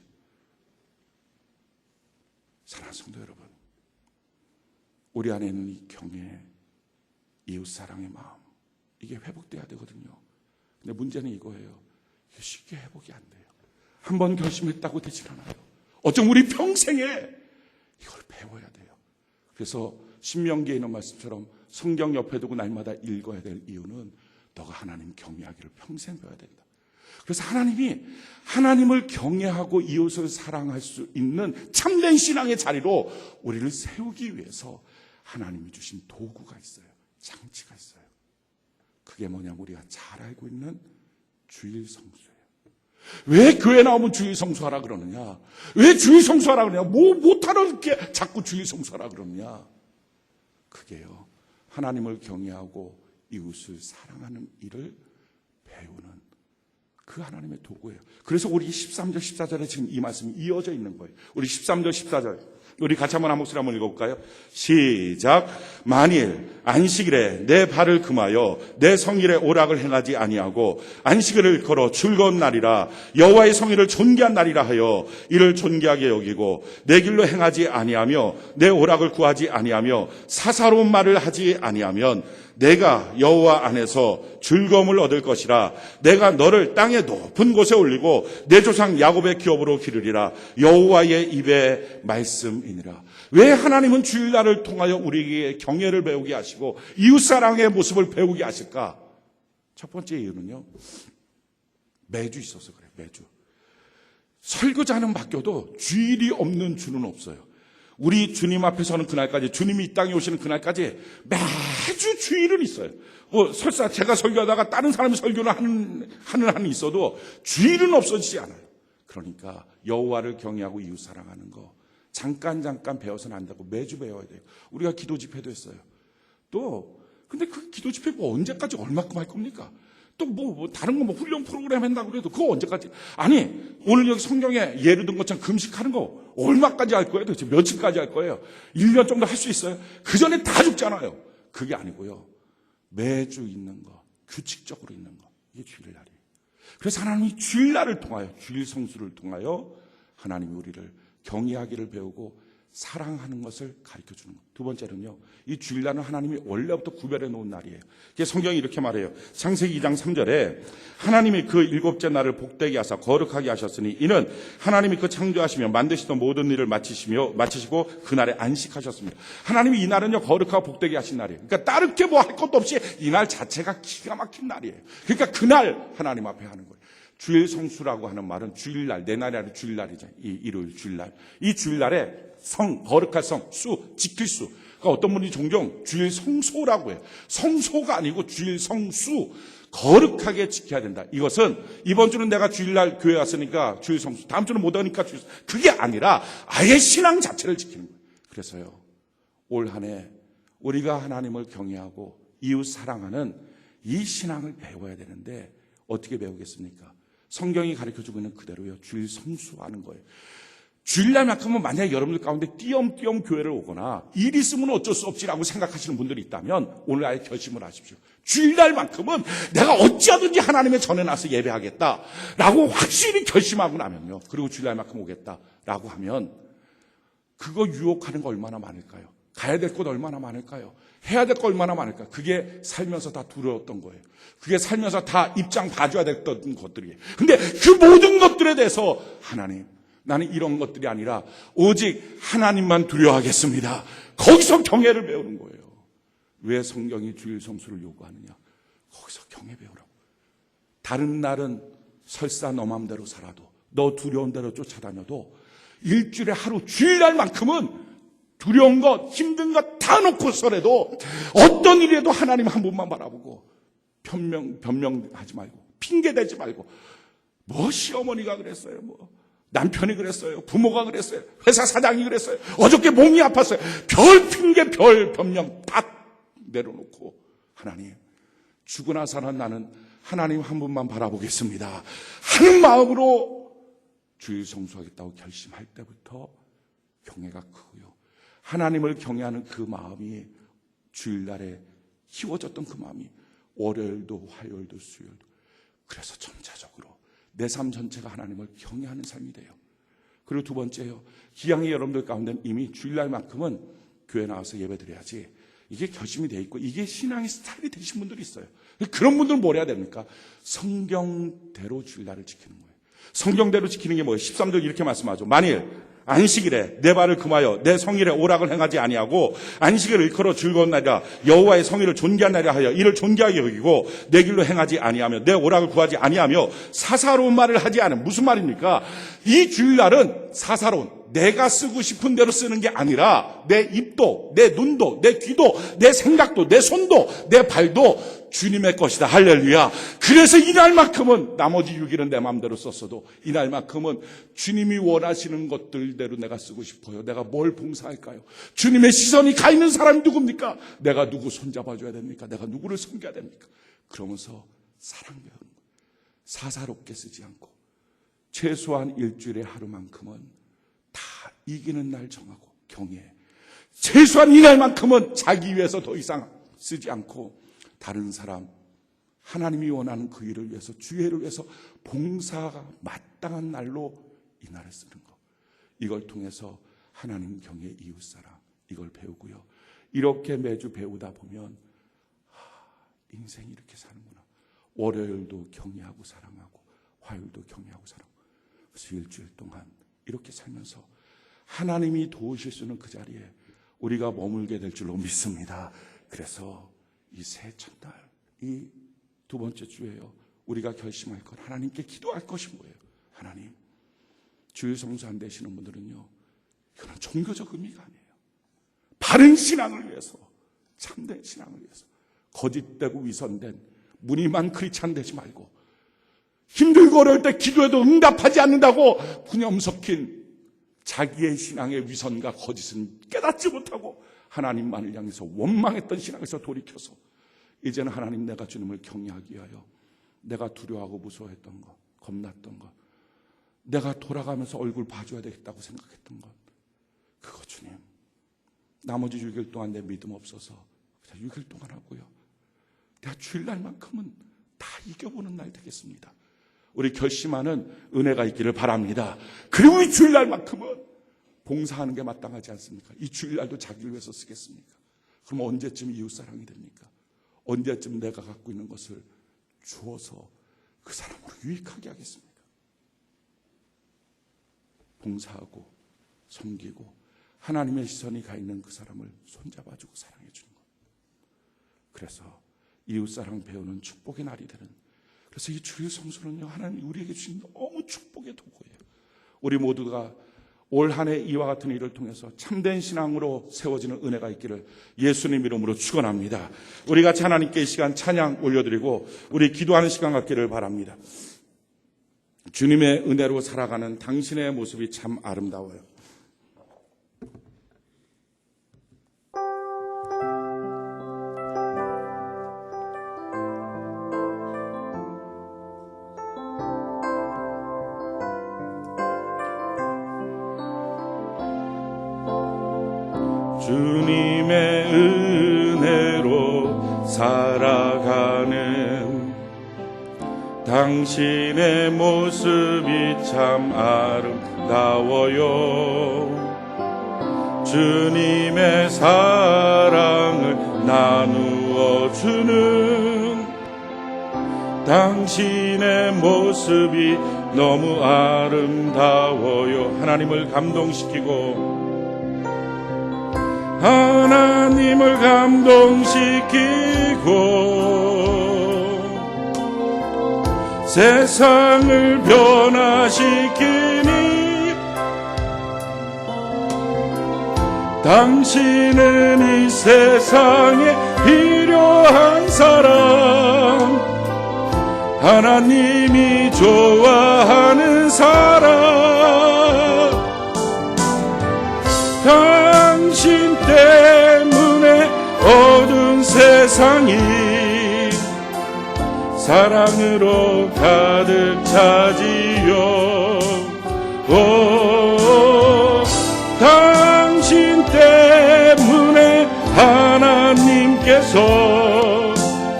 사랑하는 성도 여러분, 우리 안에 있는 이 경외, 이웃 사랑의 마음, 이게 회복돼야 되거든요. 근데 문제는 이거예요. 이게 쉽게 회복이 안 돼요. 한번 결심했다고 되질 않아요. 어쩜 우리 평생에 이걸 배워야 돼요. 그래서 신명기에 있는 말씀처럼 성경 옆에 두고 날마다 읽어야 될 이유는 너가 하나님 경외하기를 평생 배워야 된다. 그래서 하나님이 하나님을 경외하고 이웃을 사랑할 수 있는 참된 신앙의 자리로 우리를 세우기 위해서 하나님이 주신 도구가 있어요. 장치가 있어요. 그게 뭐냐면 우리가 잘 알고 있는 주일 성수예요. 왜 교회 나오면 주일 성수하라 그러느냐? 왜 주일 성수하라 그러냐? 뭐 못하러 이렇게 자꾸 주일 성수하라 그러느냐? 그게요, 하나님을 경외하고 이웃을 사랑하는 일을 배우는 그 하나님의 도구예요. 그래서 우리 13절 14절에 지금 이 말씀이 이어져 있는 거예요. 우리 13절 14절 우리 같이 한번 한 목소리 한번 읽어볼까요? 시작. 만일 안식일에 내 발을 금하여 내 성일에 오락을 행하지 아니하고 안식일을 걸어 즐거운 날이라 여호와의 성일을 존귀한 날이라 하여 이를 존귀하게 여기고 내 길로 행하지 아니하며 내 오락을 구하지 아니하며 사사로운 말을 하지 아니하면 내가 여호와 안에서 즐거움을 얻을 것이라. 내가 너를 땅의 높은 곳에 올리고 내 조상 야곱의 기업으로 기르리라. 여호와의 입의 말씀이니라. 왜 하나님은 주일날을 통하여 우리에게 경외를 배우게 하시고 이웃사랑의 모습을 배우게 하실까? 첫 번째 이유는요, 매주 있어서 그래요. 매주. 설교자는 바뀌어도 주일이 없는 주는 없어요. 우리 주님 앞에 서는 그날까지, 주님이 이 땅에 오시는 그날까지 매주 주일은 있어요. 설사 제가 설교하다가 다른 사람이 설교를 하는 한이 있어도 주일은 없어지지 않아요. 그러니까 여호와를 경외하고 이웃 사랑하는 거 잠깐 배워서는 안 되고 매주 배워야 돼요. 우리가 기도 집회도 했어요. 근데 그 기도 집회 언제까지 얼마큼 할 겁니까? 다른 거 훈련 프로그램 한다고 그래도 그거 언제까지? 아니, 오늘 여기 성경에 예를 든 것처럼 금식하는 거 얼마까지 할 거예요? 도대체 며칠까지 할 거예요? 1년 정도 할 수 있어요? 그 전에 다 죽잖아요. 그게 아니고요. 매주 있는 거, 규칙적으로 있는 거. 이게 주일날이에요. 그래서 하나님이 주일날을 통하여, 주일 성수를 통하여 하나님이 우리를 경외하기를 배우고 사랑하는 것을 가르쳐 주는 것. 두 번째는요, 이 주일날은 하나님이 원래부터 구별해 놓은 날이에요. 성경이 이렇게 말해요. 창세기 2장 3절에 하나님이 그 일곱째 날을 복되게 하사 거룩하게 하셨으니 이는 하나님이 그 창조하시며 만드시던 모든 일을 마치시고 그날에 안식하셨습니다. 하나님이 이 날은요, 거룩하고 복되게 하신 날이에요. 그러니까 다르게 뭐 할 것도 없이 이 날 자체가 기가 막힌 날이에요. 그러니까 그날 하나님 앞에 하는 거예요. 주일 성수라고 하는 말은 주일날, 내 날이 아니라 주일날이죠. 이 일요일 주일날. 이 주일날에 거룩할 수, 지킬 수. 그러니까 어떤 분이 종종 주일 성소라고 해요. 성소가 아니고 주일 성수. 거룩하게 지켜야 된다. 이것은 이번 주는 내가 주일날 교회 왔으니까 주일 성수, 다음 주는 못 오니까 주일 성수. 그게 아니라 아예 신앙 자체를 지키는 거예요. 그래서요, 올 한 해 우리가 하나님을 경외하고 이웃 사랑하는 이 신앙을 배워야 되는데 어떻게 배우겠습니까? 성경이 가르쳐주고 있는 그대로요, 주일 성수하는 거예요. 주일날만큼은 만약에 여러분들 가운데 띄엄띄엄 교회를 오거나 일 있으면 어쩔 수 없지라고 생각하시는 분들이 있다면 오늘 아예 결심을 하십시오. 주일날만큼은 내가 어찌하든지 하나님의 전에 나서 예배하겠다라고 확실히 결심하고 나면요, 그리고 주일날만큼 오겠다라고 하면 그거 유혹하는 거 얼마나 많을까요? 가야 될 곳 얼마나 많을까요? 해야 될 거 얼마나 많을까요? 그게 살면서 다 두려웠던 거예요. 그게 살면서 다 입장 봐줘야 됐던 것들이에요. 근데 그 모든 것들에 대해서 하나님, 나는 이런 것들이 아니라 오직 하나님만 두려워하겠습니다. 거기서 경외를 배우는 거예요. 왜 성경이 주일 성수를 요구하느냐? 거기서 경외 배우라고. 다른 날은 설사 너 맘대로 살아도 너 두려운 대로 쫓아다녀도 일주일에 하루 주일날만큼은 두려운 것, 힘든 것 다 놓고서라도 어떤 일에도 하나님 한 분만 바라보고 변명하지 말고 핑계대지 말고 뭐 시어머니가 그랬어요, 뭐 남편이 그랬어요, 부모가 그랬어요, 회사 사장이 그랬어요, 어저께 몸이 아팠어요. 별 핑계 별 변명 다 내려놓고 하나님, 죽으나 사는 나는 하나님 한 분만 바라보겠습니다 하는 마음으로 주일 성수하겠다고 결심할 때부터 경외가 크고요. 하나님을 경외하는 그 마음이 주일날에 키워졌던 그 마음이 월요일도 화요일도 수요일도, 그래서 점차적으로 내 삶 전체가 하나님을 경외하는 삶이 돼요. 그리고 두 번째요, 기왕이 여러분들 가운데는 이미 주일날만큼은 교회 나와서 예배드려야지, 이게 결심이 돼 있고 이게 신앙의 스타일이 되신 분들이 있어요. 그런 분들은 뭘 해야 됩니까? 성경대로 주일날을 지키는 거예요. 성경대로 지키는 게 뭐예요? 13절 이렇게 말씀하죠. 만일 안식일에 내 발을 금하여 내 성일에 오락을 행하지 아니하고 안식일을 일컬어 즐거운 날이라 여호와의 성일을 존귀한 날이라 하여 이를 존귀하게 여기고 내 길로 행하지 아니하며 내 오락을 구하지 아니하며 사사로운 말을 하지 않은, 무슨 말입니까? 이 주일날은 사사로운, 내가 쓰고 싶은 대로 쓰는 게 아니라 내 입도, 내 눈도, 내 귀도, 내 생각도, 내 손도, 내 발도 주님의 것이다. 할렐루야. 그래서 이날만큼은, 나머지 6일은 내 마음대로 썼어도 이날만큼은 주님이 원하시는 것들대로 내가 쓰고 싶어요. 내가 뭘 봉사할까요? 주님의 시선이 가 있는 사람이 누굽니까? 내가 누구 손잡아줘야 됩니까? 내가 누구를 섬겨야 됩니까? 그러면서 사랑 배우는 거예요. 사사롭게 쓰지 않고 최소한 일주일에 하루만큼은 다 이기는 날 정하고 경외, 최소한 이날만큼은 자기 위해서 더 이상 쓰지 않고 다른 사람, 하나님이 원하는 그 일을 위해서, 주의를 위해서 봉사가 마땅한 날로 이 날을 쓰는 것, 이걸 통해서 하나님 경외, 이웃사랑, 이걸 배우고요. 이렇게 매주 배우다 보면 인생이 이렇게 사는구나. 월요일도 경외하고 사랑하고 화요일도 경외하고 사랑하고, 그래서 일주일 동안 이렇게 살면서 하나님이 도우실 수 있는 그 자리에 우리가 머물게 될 줄로 믿습니다. 그래서 이 새 첫날, 이 두 번째 주에요, 우리가 결심할 것, 하나님께 기도할 것이 뭐예요? 하나님, 주일 성수 안 되시는 분들은요, 이거는 종교적 의미가 아니에요. 바른 신앙을 위해서, 참된 신앙을 위해서, 거짓되고 위선된 무늬만 크리스찬 되지 말고, 힘들고 어려울 때 기도해도 응답하지 않는다고 분염 섞인 자기의 신앙의 위선과 거짓은 깨닫지 못하고 하나님만을 향해서 원망했던 신앙에서 돌이켜서 이제는 하나님, 내가 주님을 경외하기 위하여 내가 두려워하고 무서워했던 것, 겁났던 것, 내가 돌아가면서 얼굴 봐줘야 되겠다고 생각했던 것, 그거 주님, 나머지 6일 동안 내 믿음 없어서 그냥 6일 동안 하고요, 내가 주일날만큼은 다 이겨보는 날 되겠습니다. 우리 결심하는 은혜가 있기를 바랍니다. 그리고 이 주일날만큼은 봉사하는 게 마땅하지 않습니까? 이 주일날도 자기를 위해서 쓰겠습니까? 그럼 언제쯤 이웃사랑이 됩니까? 언제쯤 내가 갖고 있는 것을 주어서 그 사람으로 유익하게 하겠습니까? 봉사하고 섬기고 하나님의 시선이 가 있는 그 사람을 손잡아주고 사랑해 주는 것. 그래서 이웃사랑 배우는 축복의 날이 되는, 그래서 이 주일 성수는요, 하나님이 우리에게 주신 너무 축복의 도구예요. 우리 모두가 올 한 해 이와 같은 일을 통해서 참된 신앙으로 세워지는 은혜가 있기를 예수님 이름으로 축원합니다. 우리 같이 하나님께 이 시간 찬양 올려드리고 우리 기도하는 시간 갖기를 바랍니다. 주님의 은혜로 살아가는 당신의 모습이 참 아름다워요. 주님의 은혜로 살아가는 당신의 모습이 참 아름다워요. 주님의 사랑을 나누어 주는 당신의 모습이 너무 아름다워요. 하나님을 감동시키고 하나님을 감동시키고 세상을 변화시키니 당신은 이 세상에 필요한 사람, 하나님이 좋아하는 사람, 당신 때문에 어두운 세상이 사랑으로 가득 차지요. 당신 때문에 하나님께서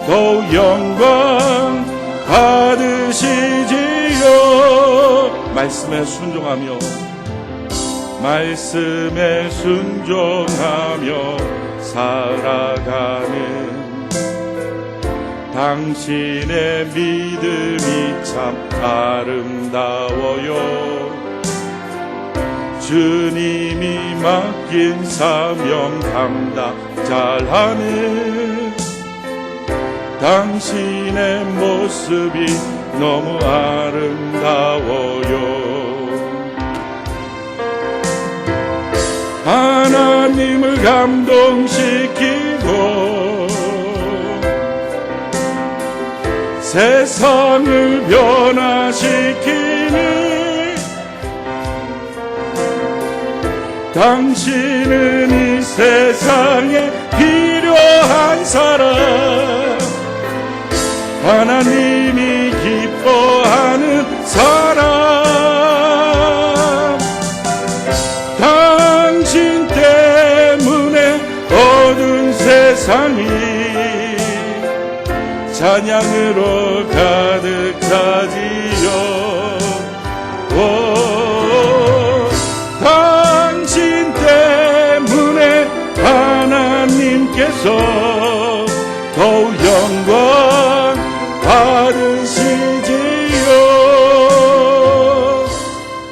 더욱 영광 받으시지요. 말씀에 순종하며 살아가는 당신의 믿음이 참 아름다워요. 주님이 맡긴 사명 감당 잘하는 당신의 모습이 너무 아름다워요. 하나님을 감동시키고 세상을 변화시키는 당신은 이 세상에 필요한 사람, 하나님이 기뻐하는 사람, 당신 때문에 어두운 세상이 찬양으로 가득 차지